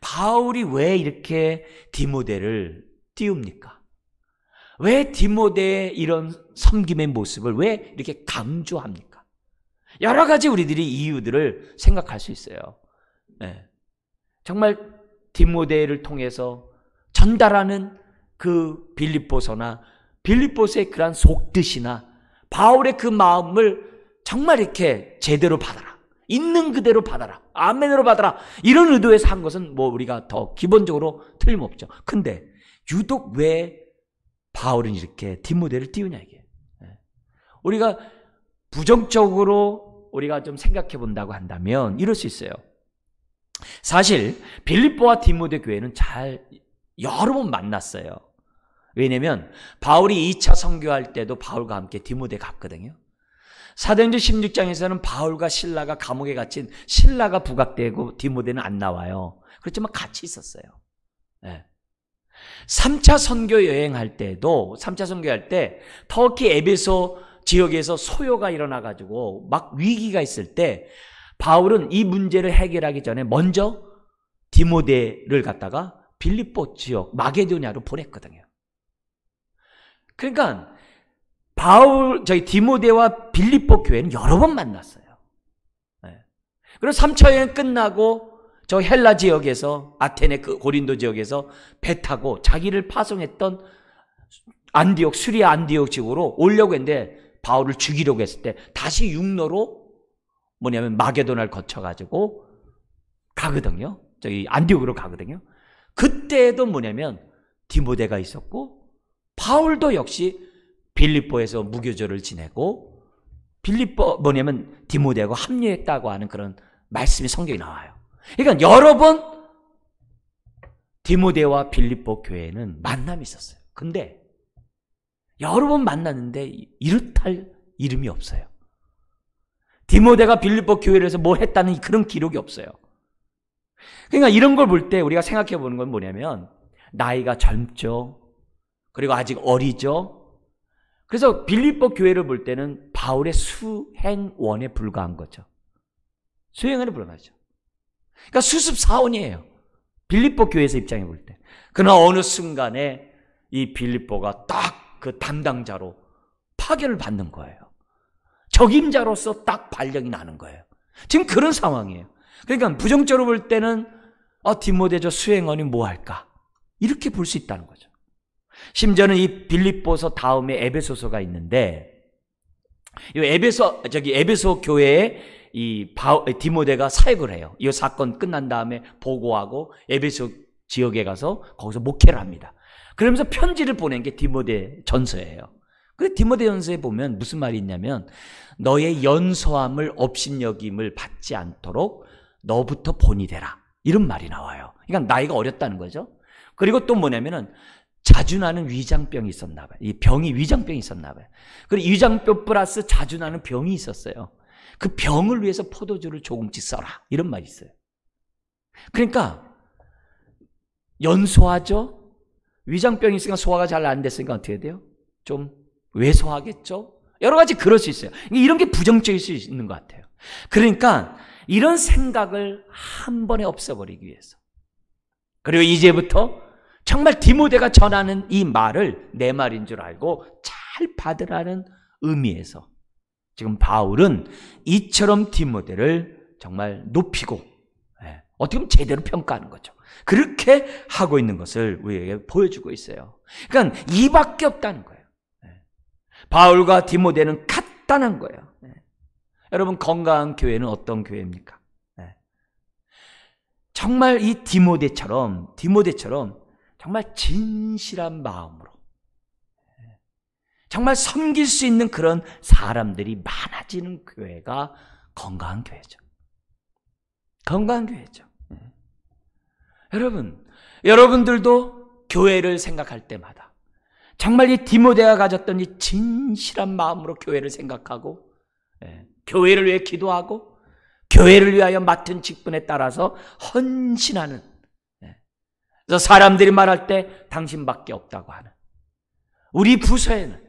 바울이 왜 이렇게 디모데를 띄웁니까? 왜 디모데의 이런 섬김의 모습을 왜 이렇게 강조합니까? 여러 가지 우리들이 이유들을 생각할 수 있어요. 정말 디모데를 통해서 전달하는 그 빌립보서나 빌립보서의 그러한 속뜻이나 바울의 그 마음을 정말 이렇게 제대로 받아라, 있는 그대로 받아라, 아멘으로 받아라, 이런 의도에서 한 것은 뭐 우리가 더 기본적으로 틀림없죠. 근데 유독 왜 바울은 이렇게 디모데를 띄우냐 이게. 우리가 부정적으로 우리가 좀 생각해 본다고 한다면 이럴 수 있어요. 사실 빌립보와 디모데 교회는 잘 여러 번 만났어요. 왜냐면 바울이 2차 선교할 때도 바울과 함께 디모데 갔거든요. 사도행전 16장에서는 바울과 실라가 감옥에 갇힌 실라가 부각되고 디모데는 안 나와요. 그렇지만 같이 있었어요. 3차 선교 여행할 때도 3차 선교할 때 터키 에베소 지역에서 소요가 일어나가지고 막 위기가 있을 때 바울은 이 문제를 해결하기 전에 먼저 디모데를 갖다가 빌립보 지역 마게도냐로 보냈거든요. 그러니까 저희 디모데와 빌립보 교회는 여러 번 만났어요. 그리고 3차 여행 끝나고 저 헬라 지역에서, 아테네 그 고린도 지역에서 배 타고 자기를 파송했던 수리아 안디옥 지역으로 오려고 했는데 바울을 죽이려고 했을 때 다시 육로로 마게도나를 거쳐가지고 가거든요. 저기 안디옥으로 가거든요. 그때도 디모데가 있었고, 바울도 역시 빌립보에서 무교절을 지내고, 디모데하고 합류했다고 하는 그런 말씀이 성경에 나와요. 그러니까 여러 번 디모데와 빌립보 교회는 만남이 있었어요. 근데 여러 번 만났는데 이렇할 이름이 없어요. 디모데가 빌립보 교회에서 뭐 했다는 그런 기록이 없어요. 그러니까 이런 걸 볼 때 우리가 생각해 보는 건 뭐냐면, 나이가 젊죠. 그리고 아직 어리죠. 그래서 빌립보 교회를 볼 때는 바울의 수행원에 불과한 거죠. 수행원에 불과하죠. 그러니까 수습사원이에요. 빌립보 교회에서 입장에 볼 때. 그러나 어느 순간에 이 빌립보가 딱 그 담당자로 파견을 받는 거예요. 적임자로서 딱 발령이 나는 거예요. 지금 그런 상황이에요. 그러니까 부정적으로 볼 때는 디모데 저 수행원이 뭐 할까? 이렇게 볼 수 있다는 거죠. 심지어는 이 빌립보서 다음에 에베소서가 있는데, 이 에베소 교회에 디모데가 사역을 해요. 이 사건 끝난 다음에 보고하고 에베소 지역에 가서 거기서 목회를 합니다. 그러면서 편지를 보낸 게 디모데 전서예요. 그 디모데 전서에 보면 무슨 말이 있냐면, 너의 연소함을 업신여김을 받지 않도록 너부터 본이 되라, 이런 말이 나와요. 그러니까 나이가 어렸다는 거죠. 그리고 또 자주 나는 위장병이 있었나 봐요. 이 병이 위장병이 있었나 봐요. 그리고 위장병 플러스 자주 나는 병이 있었어요. 그 병을 위해서 포도주를 조금씩 써라, 이런 말이 있어요. 그러니까 연소하죠. 위장병이 있으니까 소화가 잘 안 됐으니까 어떻게 돼요? 좀 왜소하겠죠? 여러 가지 그럴 수 있어요. 이런 게 부정적일 수 있는 것 같아요. 그러니까 이런 생각을 한 번에 없애버리기 위해서, 그리고 이제부터 정말 디모데가 전하는 이 말을 내 말인 줄 알고 잘 받으라는 의미에서 지금 바울은 이처럼 디모데를 정말 높이고, 어떻게 보면 제대로 평가하는 거죠. 그렇게 하고 있는 것을 우리에게 보여주고 있어요. 그러니까 이밖에 없다는 거예요. 바울과 디모데는 같다는 거예요. 여러분, 건강한 교회는 어떤 교회입니까? 정말 이 디모데처럼 정말 진실한 마음으로 정말 섬길 수 있는 그런 사람들이 많아지는 교회가 건강한 교회죠. 건강한 교회죠. 여러분들도 교회를 생각할 때마다 정말 이 디모데가 가졌던 이 진실한 마음으로 교회를 생각하고, 교회를 위해 기도하고, 교회를 위하여 맡은 직분에 따라서 헌신하는, 그래서 사람들이 말할 때 당신밖에 없다고 하는 우리 부서에는,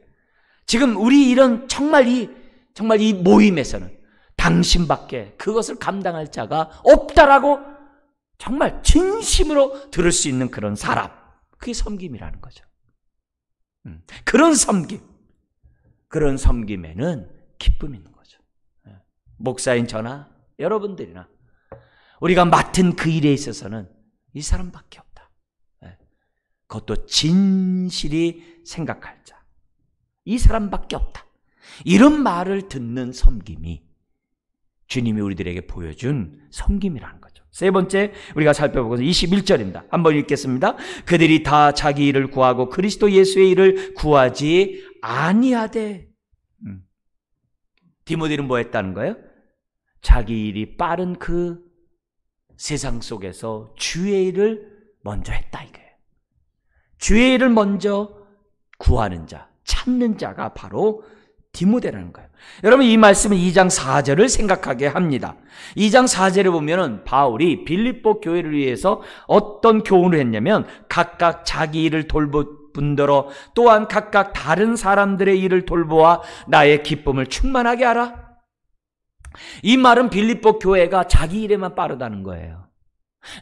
지금 우리 정말 이 모임에서는 당신밖에 그것을 감당할 자가 없다라고 정말 진심으로 들을 수 있는 그런 사람, 그게 섬김이라는 거죠. 그런 섬김에는 기쁨이 있는 거죠. 목사인 저나 여러분들이나 우리가 맡은 그 일에 있어서는 이 사람밖에 없다. 그것도 진실이 생각할 자, 이 사람밖에 없다. 이런 말을 듣는 섬김이 주님이 우리들에게 보여준 섬김이라는 거죠. 세 번째 우리가 살펴보고 21절입니다. 한번 읽겠습니다. 그들이 다 자기 일을 구하고 그리스도 예수의 일을 구하지 아니하되. 디모데는 뭐 했다는 거예요? 자기 일이 빠른 그 세상 속에서 주의 일을 먼저 했다, 이거예요. 주의 일을 먼저 구하는 자, 찾는 자가 바로 디모데라는 거예요. 여러분, 이 말씀은 2장 4절을 생각하게 합니다. 2장 4절에 보면은 바울이 빌립보 교회를 위해서 어떤 교훈을 했냐면, 각각 자기 일을 돌보분더러 또한 각각 다른 사람들의 일을 돌보아 나의 기쁨을 충만하게 하라. 이 말은 빌립보 교회가 자기 일에만 빠르다는 거예요.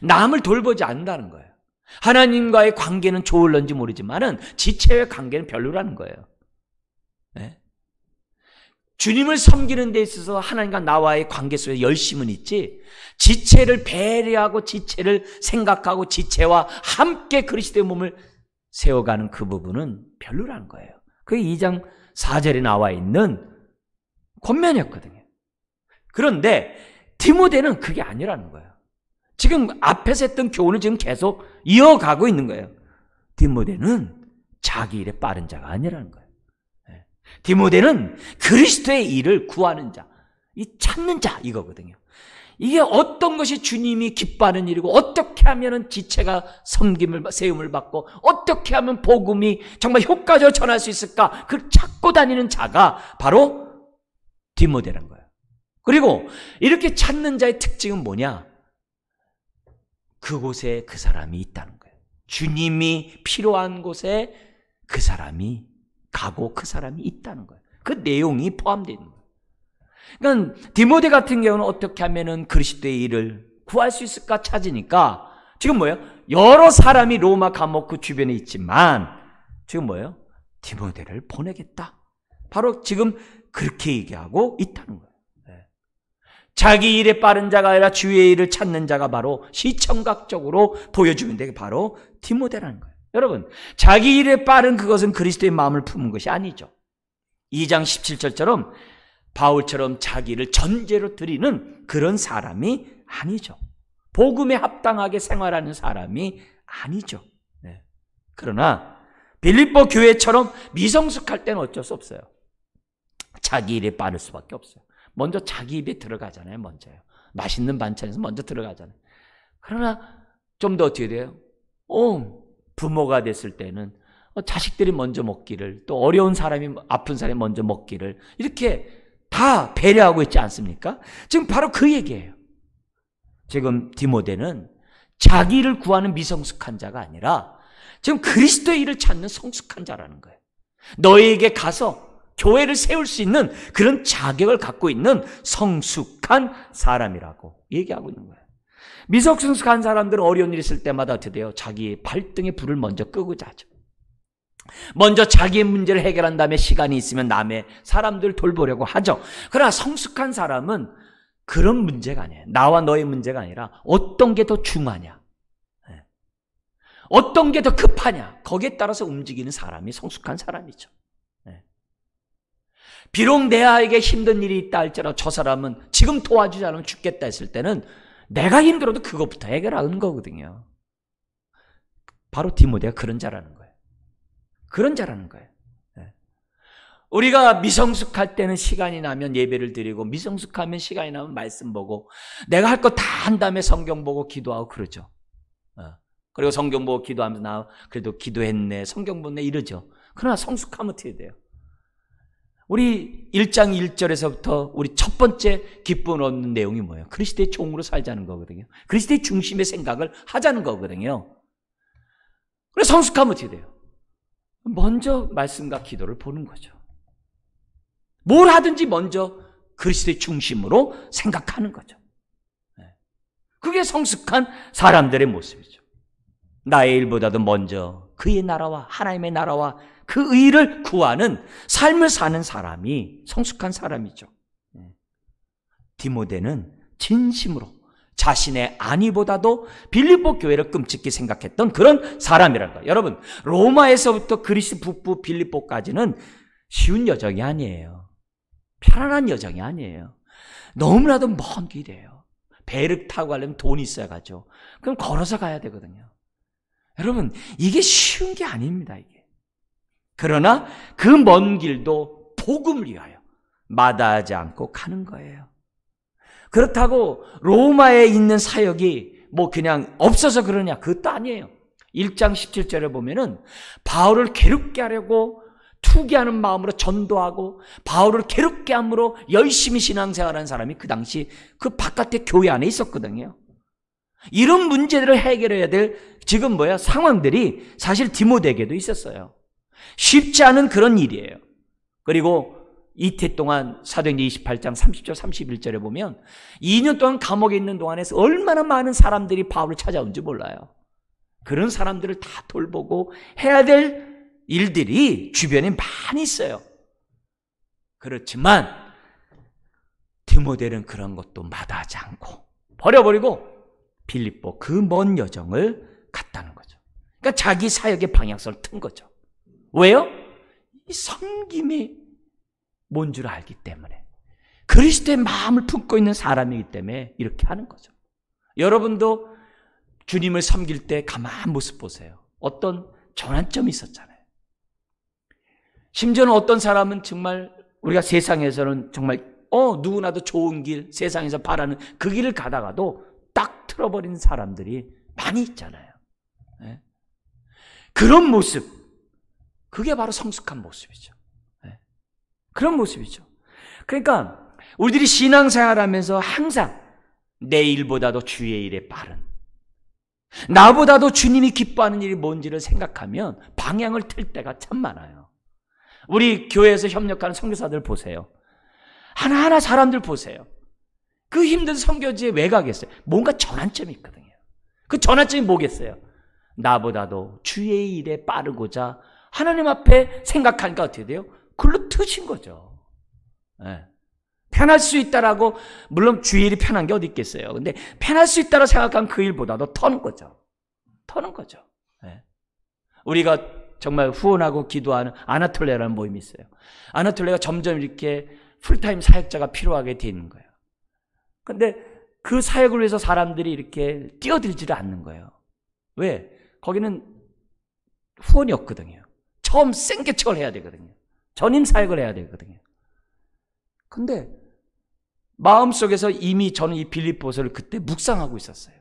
남을 돌보지 않는다는 거예요. 하나님과의 관계는 좋을런지 모르지만은 지체와의 관계는 별로라는 거예요. 네? 주님을 섬기는 데 있어서 하나님과 나와의 관계 속에 열심은 있지, 지체를 배려하고 지체를 생각하고 지체와 함께 그리스도의 몸을 세워가는 그 부분은 별로라는 거예요. 그게 2장 4절에 나와 있는 권면이었거든요. 그런데 디모데는 그게 아니라는 거예요. 지금 앞에서 했던 교훈을 지금 계속 이어가고 있는 거예요. 디모데는 자기 일에 빠른 자가 아니라는 거예요. 디모데는 그리스도의 일을 구하는 자, 이 찾는 자 이거거든요. 이게 어떤 것이 주님이 기뻐하는 일이고 어떻게 하면 지체가 섬김을 세움을 받고 어떻게 하면 복음이 정말 효과적으로 전할 수 있을까, 그걸 찾고 다니는 자가 바로 디모데라는 거예요. 그리고 이렇게 찾는 자의 특징은 뭐냐? 그곳에 그 사람이 있다는 거예요. 주님이 필요한 곳에 그 사람이 가고 그 사람이 있다는 거예요. 그 내용이 포함되어 있는 거예요. 그러니까 디모데 같은 경우는 어떻게 하면은 그리스도의 일을 구할 수 있을까 찾으니까 지금 뭐예요? 여러 사람이 로마 감옥 그 주변에 있지만 지금 뭐예요? 디모데를 보내겠다. 바로 지금 그렇게 얘기하고 있다는 거예요. 자기 일에 빠른 자가 아니라 주의 일을 찾는 자가 바로 시청각적으로 보여주면 되게 바로 디모데라는 거예요. 여러분, 자기 일에 빠른 그것은 그리스도의 마음을 품은 것이 아니죠. 2장 17절처럼 바울처럼 자기를 전제로 드리는 그런 사람이 아니죠. 복음에 합당하게 생활하는 사람이 아니죠. 네. 그러나 빌립보 교회처럼 미성숙할 때는 어쩔 수 없어요. 자기 일에 빠를 수밖에 없어요. 먼저 자기 입에 들어가잖아요. 먼저요. 맛있는 반찬에서 먼저 들어가잖아요. 그러나 좀 더 어떻게 돼요? 부모가 됐을 때는 자식들이 먼저 먹기를, 또 어려운 사람이, 아픈 사람이 먼저 먹기를 이렇게 다 배려하고 있지 않습니까? 지금 바로 그 얘기예요. 지금 디모데는 자기를 구하는 미성숙한 자가 아니라 지금 그리스도의 일을 찾는 성숙한 자라는 거예요. 너희에게 가서 교회를 세울 수 있는 그런 자격을 갖고 있는 성숙한 사람이라고 얘기하고 있는 거예요. 미성숙한 사람들은 어려운 일 있을 때마다 어떻게 돼요? 자기 발등에 불을 먼저 끄고 자죠. 먼저 자기의 문제를 해결한 다음에 시간이 있으면 남의 사람들 돌보려고 하죠. 그러나 성숙한 사람은 그런 문제가 아니에요. 나와 너의 문제가 아니라 어떤 게 더 중하냐, 어떤 게 더 급하냐, 거기에 따라서 움직이는 사람이 성숙한 사람이죠. 비록 내 아이에게 힘든 일이 있다 할지라도 저 사람은 지금 도와주지 않으면 죽겠다 했을 때는 내가 힘들어도 그것부터 해결하는 거거든요. 바로 디모데가 그런 자라는 거예요. 그런 자라는 거예요. 우리가 미성숙할 때는 시간이 나면 예배를 드리고, 미성숙하면 시간이 나면 말씀 보고, 내가 할 거 다 한 다음에 성경 보고 기도하고 그러죠. 그리고 성경 보고 기도하면서 나 그래도 기도했네, 성경 보네 이러죠. 그러나 성숙하면 어떻게 돼요? 우리 1장 1절에서부터 우리 첫 번째 기쁨을 얻는 내용이 뭐예요? 그리스도의 종으로 살자는 거거든요. 그리스도의 중심의 생각을 하자는 거거든요. 그래서 성숙하면 어떻게 돼요? 먼저 말씀과 기도를 보는 거죠. 뭘 하든지 먼저 그리스도의 중심으로 생각하는 거죠. 그게 성숙한 사람들의 모습이죠. 나의 일보다도 먼저 그의 나라와 하나님의 나라와 그 의를 구하는 삶을 사는 사람이 성숙한 사람이죠. 디모데는 진심으로 자신의 안위보다도 빌립보 교회를 끔찍히 생각했던 그런 사람이라는 거예요. 여러분, 로마에서부터 그리스 북부 빌립보까지는 쉬운 여정이 아니에요. 편안한 여정이 아니에요. 너무나도 먼 길이에요. 배를 타고 가려면 돈이 있어야 가죠. 그럼 걸어서 가야 되거든요. 여러분, 이게 쉬운 게 아닙니다, 이게. 그러나 그 먼 길도 복음을 위하여 마다하지 않고 가는 거예요. 그렇다고 로마에 있는 사역이 뭐 그냥 없어서 그러냐? 그것도 아니에요. 1장 17절에 보면은 바울을 괴롭게 하려고 투기하는 마음으로 전도하고 바울을 괴롭게 함으로 열심히 신앙생활하는 사람이 그 당시 그 바깥의 교회 안에 있었거든요. 이런 문제들을 해결해야 될 지금 상황들이 사실 디모데에게도 있었어요. 쉽지 않은 그런 일이에요. 그리고 이태 동안 사도행전 28장 30절 31절에 보면 2년 동안 감옥에 있는 동안에서 얼마나 많은 사람들이 바울을 찾아온지 몰라요. 그런 사람들을 다 돌보고 해야 될 일들이 주변에 많이 있어요. 그렇지만 디모데는 그런 것도 마다하지 않고 버려버리고 빌립보 그 먼 여정을 갔다는 거죠. 그러니까 자기 사역의 방향성을 튼 거죠. 왜요? 이 섬김이 뭔 줄 알기 때문에, 그리스도의 마음을 품고 있는 사람이기 때문에 이렇게 하는 거죠. 여러분도 주님을 섬길 때 가만 모습 보세요. 어떤 전환점이 있었잖아요. 심지어는 어떤 사람은 정말 우리가 세상에서는 정말 누구나도 좋은 길, 세상에서 바라는 그 길을 가다가도 딱 틀어버린 사람들이 많이 있잖아요. 네? 그런 모습, 그게 바로 성숙한 모습이죠. 네? 그런 모습이죠. 그러니까 우리들이 신앙생활하면서 항상 내 일보다도 주의 일에 빠른, 나보다도 주님이 기뻐하는 일이 뭔지를 생각하면 방향을 틀 때가 참 많아요. 우리 교회에서 협력하는 선교사들 보세요. 하나하나 사람들 보세요. 그 힘든 선교지에 왜 가겠어요? 뭔가 전환점이 있거든요. 그 전환점이 뭐겠어요? 나보다도 주의 일에 빠르고자 하나님 앞에 생각하니까 어떻게 돼요? 글로 트신 거죠. 네. 편할 수 있다라고, 물론 주의 일이 편한 게 어디 있겠어요. 근데 편할 수 있다고 생각한 그 일보다도 터는 거죠. 터는 거죠. 네. 우리가 정말 후원하고 기도하는 아나톨레라는 모임이 있어요. 아나톨레가 점점 이렇게 풀타임 사역자가 필요하게 돼 있는 거예요. 근데 그 사역을 위해서 사람들이 이렇게 뛰어들지를 않는 거예요. 왜? 거기는 후원이 없거든요. 처음 생개척을 해야 되거든요. 전임 사역을 해야 되거든요. 근데 마음속에서 이미 저는 이 빌립보서를 그때 묵상하고 있었어요.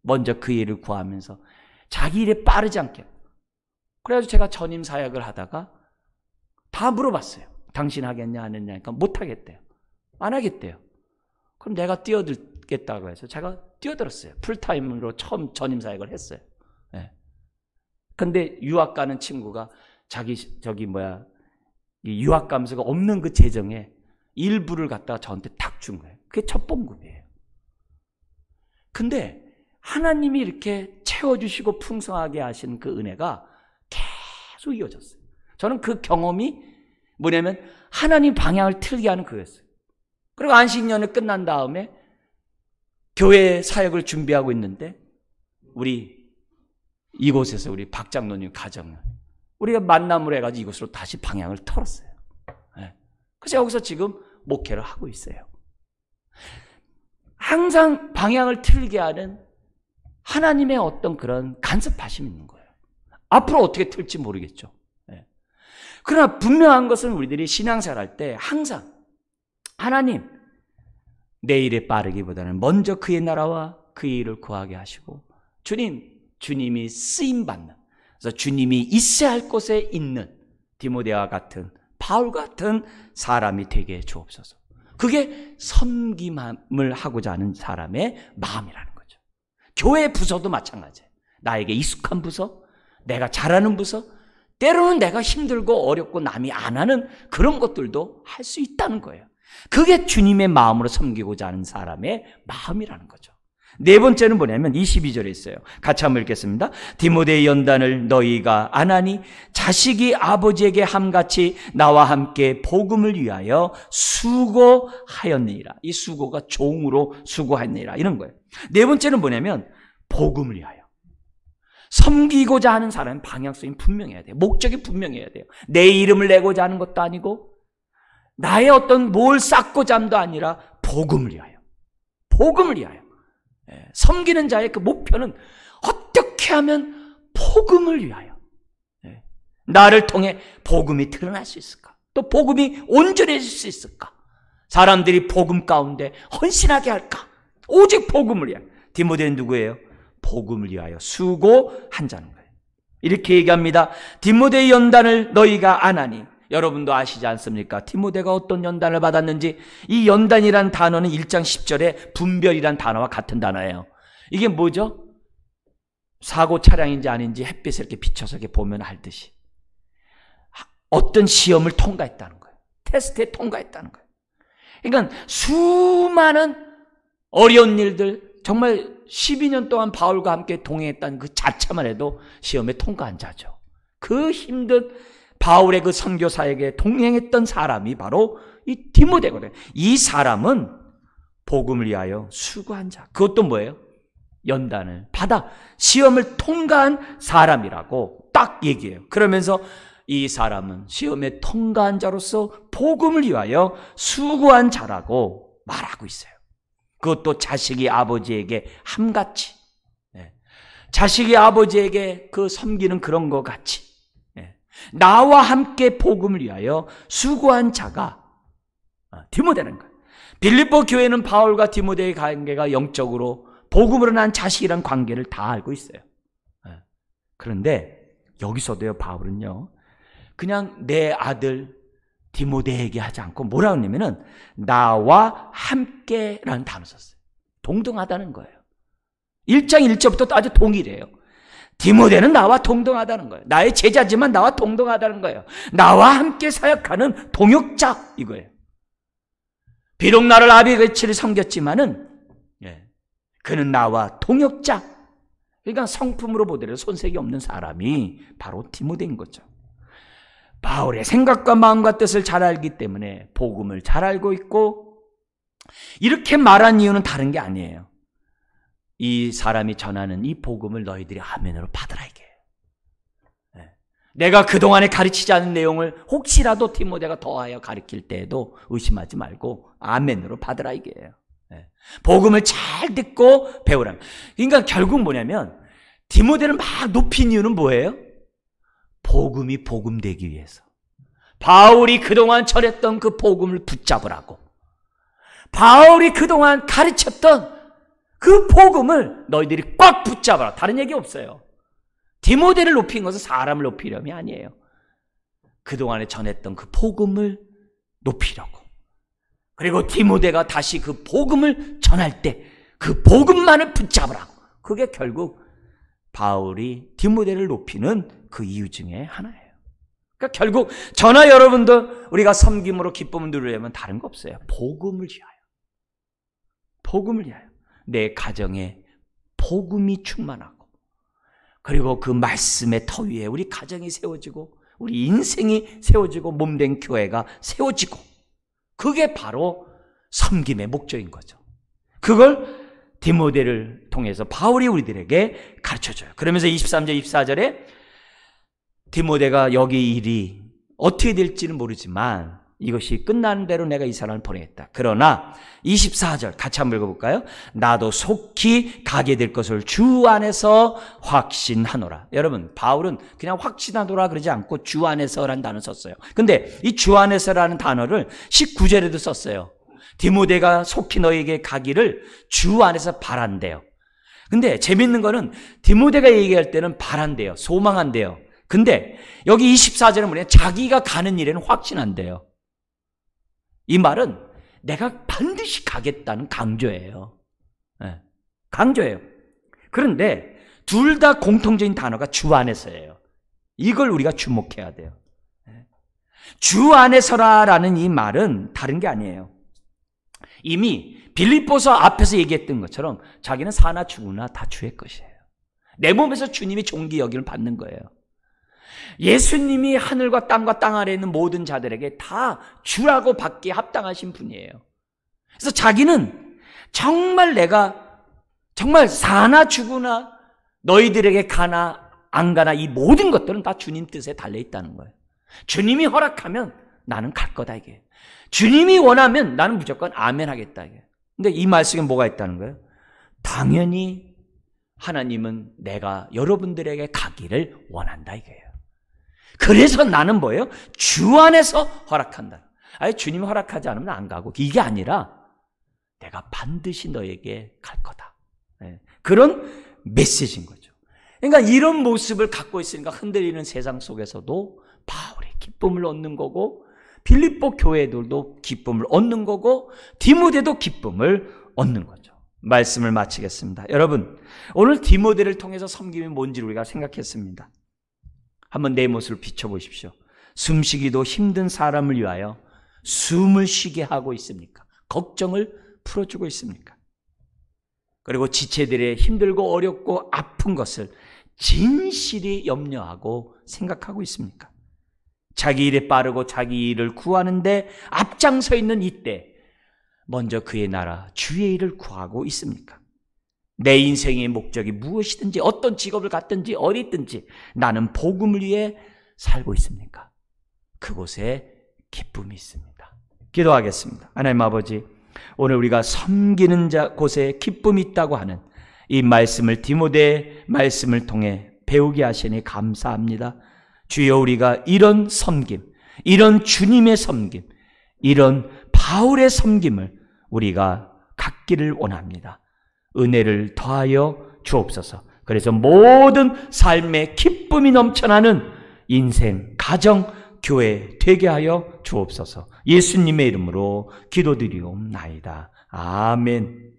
먼저 그 일을 구하면서 자기 일에 빠르지 않게. 그래가지고 제가 전임 사역을 하다가 다 물어봤어요. 당신 하겠냐 안 했냐 하니까 못 하겠대요. 안 하겠대요. 그럼 내가 뛰어들겠다고 해서 제가 뛰어들었어요. 풀타임으로 처음 전임 사역을 했어요. 근데 유학 가는 친구가 이 유학 감수가 없는 그 재정에 일부를 갖다가 저한테 탁 준 거예요. 그게 첫 봉급이에요. 근데 하나님이 이렇게 채워주시고 풍성하게 하신 그 은혜가 계속 이어졌어요. 저는 그 경험이 뭐냐면 하나님 방향을 틀게 하는 그거였어요. 그리고 안식년이 끝난 다음에 교회 사역을 준비하고 있는데 이곳에서 우리 박 장로님 가정을 우리가 만남을 해가지고 이곳으로 다시 방향을 틀었어요. 그래서 여기서 지금 목회를 하고 있어요. 항상 방향을 틀게 하는 하나님의 어떤 그런 간섭하심이 있는 거예요. 앞으로 어떻게 틀지 모르겠죠. 그러나 분명한 것은 우리들이 신앙생활 할 때 항상 하나님, 내 일에 빠르기보다는 먼저 그의 나라와 그의 일을 구하게 하시고 주님이 쓰임받는, 그래서 주님이 있어야 할 곳에 있는 디모데와 같은, 바울 같은 사람이 되게 주옵소서. 그게 섬김을 하고자 하는 사람의 마음이라는 거죠. 교회 부서도 마찬가지예요. 나에게 익숙한 부서, 내가 잘하는 부서, 때로는 내가 힘들고 어렵고 남이 안 하는 그런 것들도 할 수 있다는 거예요. 그게 주님의 마음으로 섬기고자 하는 사람의 마음이라는 거죠. 네 번째는 뭐냐면 22절에 있어요. 같이 한번 읽겠습니다. 디모데의 연단을 너희가 안 하니 자식이 아버지에게 함같이 나와 함께 복음을 위하여 수고하였느니라. 이 수고가 종으로 수고하였느니라 이런 거예요. 네 번째는 뭐냐면 복음을 위하여. 섬기고자 하는 사람은 방향성이 분명해야 돼요. 목적이 분명해야 돼요. 내 이름을 내고자 하는 것도 아니고 나의 어떤 뭘 쌓고자 함도 아니라 복음을 위하여. 복음을 위하여. 섬기는 자의 그 목표는 어떻게 하면 복음을 위하여, 나를 통해 복음이 드러날 수 있을까? 또 복음이 온전해질 수 있을까? 사람들이 복음 가운데 헌신하게 할까? 오직 복음을 위하여. 디모데는 누구예요? 복음을 위하여 수고한다는 거예요. 이렇게 얘기합니다. 디모데의 연단을 너희가 안 하니. 여러분도 아시지 않습니까? 디모데가 어떤 연단을 받았는지. 이 연단이란 단어는 1장 10절에 분별이란 단어와 같은 단어예요. 이게 뭐죠? 사고 차량인지 아닌지 햇빛에 이렇게 비춰서 이렇게 보면 알듯이 어떤 시험을 통과했다는 거예요. 테스트에 통과했다는 거예요. 그러니까 수많은 어려운 일들, 정말 12년 동안 바울과 함께 동행했다는 그 자체만 해도 시험에 통과한 자죠. 그 힘든 바울의 그 선교사에게 동행했던 사람이 바로 이 디모데거든요. 이 사람은 복음을 위하여 수고한 자. 그것도 뭐예요? 연단을 받아 시험을 통과한 사람이라고 딱 얘기해요. 그러면서 이 사람은 시험에 통과한 자로서 복음을 위하여 수고한 자라고 말하고 있어요. 그것도 자식이 아버지에게 함같이, 자식이 아버지에게 그 섬기는 그런 것 같이, 나와 함께 복음을 위하여 수고한 자가 디모데는 거예요. 빌립보 교회는 바울과 디모데의 관계가 영적으로 복음으로 난 자식이란 관계를 다 알고 있어요. 그런데 여기서도요, 바울은요, 그냥 내 아들 디모데에게 하지 않고 뭐라 그러냐면은 나와 함께라는 단어 썼어요. 동등하다는 거예요. 1장 1절부터 아주 동일해요. 디모데는 나와 동등하다는 거예요. 나의 제자지만 나와 동등하다는 거예요. 나와 함께 사역하는 동역자 이거예요. 비록 나를 아비같이 섬겼지만은 그는 나와 동역자. 그러니까 성품으로 보더라도 손색이 없는 사람이 바로 디모데인 거죠. 바울의 생각과 마음과 뜻을 잘 알기 때문에 복음을 잘 알고 있고, 이렇게 말한 이유는 다른 게 아니에요. 이 사람이 전하는 이 복음을 너희들이 아멘으로 받으라 이게요. 내가 그동안에 가르치지 않은 내용을 혹시라도 디모데가 더하여 가르칠 때에도 의심하지 말고 아멘으로 받으라 이게요. 복음을 잘 듣고 배우라. 그러니까 결국 뭐냐면 디모데를 막 높인 이유는 뭐예요? 복음이 복음되기 위해서. 바울이 그동안 전했던 그 복음을 붙잡으라고. 바울이 그동안 가르쳤던 그 복음을 너희들이 꽉 붙잡아라. 다른 얘기 없어요. 디모데를 높인 것은 사람을 높이려면 아니에요. 그동안에 전했던 그 복음을 높이려고. 그리고 디모데가 다시 그 복음을 전할 때 그 복음만을 붙잡으라고. 그게 결국 바울이 디모데를 높이는 그 이유 중에 하나예요. 그러니까 결국 저나 여러분도 우리가 섬김으로 기쁨을 누리려면 다른 거 없어요. 복음을 위하여. 복음을 위하여. 내 가정에 복음이 충만하고, 그리고 그 말씀의 터 위에 우리 가정이 세워지고 우리 인생이 세워지고 몸된 교회가 세워지고, 그게 바로 섬김의 목적인 거죠. 그걸 디모데를 통해서 바울이 우리들에게 가르쳐줘요. 그러면서 23절 24절에 디모데가 여기 일이 어떻게 될지는 모르지만 이것이 끝나는 대로 내가 이 사람을 보내겠다. 그러나 24절 같이 한번 읽어볼까요? 나도 속히 가게 될 것을 주 안에서 확신하노라. 여러분, 바울은 그냥 확신하노라 그러지 않고 주 안에서라는 단어 썼어요. 근데 이 주 안에서라는 단어를 19절에도 썼어요. 디모데가 속히 너에게 가기를 주 안에서 바란대요. 근데 재밌는 거는 디모데가 얘기할 때는 바란대요. 소망한대요. 근데 여기 24절은 뭐냐? 자기가 가는 일에는 확신한대요. 이 말은 내가 반드시 가겠다는 강조예요. 강조예요. 그런데 둘 다 공통적인 단어가 주 안에서예요. 이걸 우리가 주목해야 돼요. 주 안에서라라는 이 말은 다른 게 아니에요. 이미 빌립보서 앞에서 얘기했던 것처럼 자기는 사나 죽으나 다 주의 것이에요. 내 몸에서 주님이 존귀 여김을 받는 거예요. 예수님이 하늘과 땅과 땅 아래에 있는 모든 자들에게 다 주라고 받기에 합당하신 분이에요. 그래서 자기는 정말 내가 정말 사나 죽으나 너희들에게 가나 안 가나 이 모든 것들은 다 주님 뜻에 달려있다는 거예요. 주님이 허락하면 나는 갈 거다 이게. 주님이 원하면 나는 무조건 아멘 하겠다 이게. 근데 이 말씀에 뭐가 있다는 거예요? 당연히 하나님은 내가 여러분들에게 가기를 원한다 이거예요. 그래서 나는 뭐예요? 주 안에서 허락한다. 아니 주님이 허락하지 않으면 안 가고, 이게 아니라 내가 반드시 너에게 갈 거다. 그런 메시지인 거죠. 그러니까 이런 모습을 갖고 있으니까 흔들리는 세상 속에서도 바울이 기쁨을 얻는 거고, 빌립보 교회들도 기쁨을 얻는 거고, 디모데도 기쁨을 얻는 거죠. 말씀을 마치겠습니다. 여러분, 오늘 디모데를 통해서 섬김이 뭔지를 우리가 생각했습니다. 한번 내 모습을 비춰보십시오. 숨쉬기도 힘든 사람을 위하여 숨을 쉬게 하고 있습니까? 걱정을 풀어주고 있습니까? 그리고 지체들의 힘들고 어렵고 아픈 것을 진실이 염려하고 생각하고 있습니까? 자기 일에 빠르고 자기 일을 구하는데 앞장서 있는 이때 먼저 그의 나라 주의 일을 구하고 있습니까? 내 인생의 목적이 무엇이든지 어떤 직업을 갖든지 어디 있든지 나는 복음을 위해 살고 있습니까? 그곳에 기쁨이 있습니다. 기도하겠습니다. 하나님 아버지, 오늘 우리가 섬기는 곳에 기쁨이 있다고 하는 이 말씀을 디모데 말씀을 통해 배우게 하시니 감사합니다. 주여, 우리가 이런 섬김, 이런 주님의 섬김, 이런 바울의 섬김을 우리가 갖기를 원합니다. 은혜를 더하여 주옵소서. 그래서 모든 삶의 기쁨이 넘쳐나는 인생, 가정, 교회 되게 하여 주옵소서. 예수님의 이름으로 기도드리옵나이다. 아멘.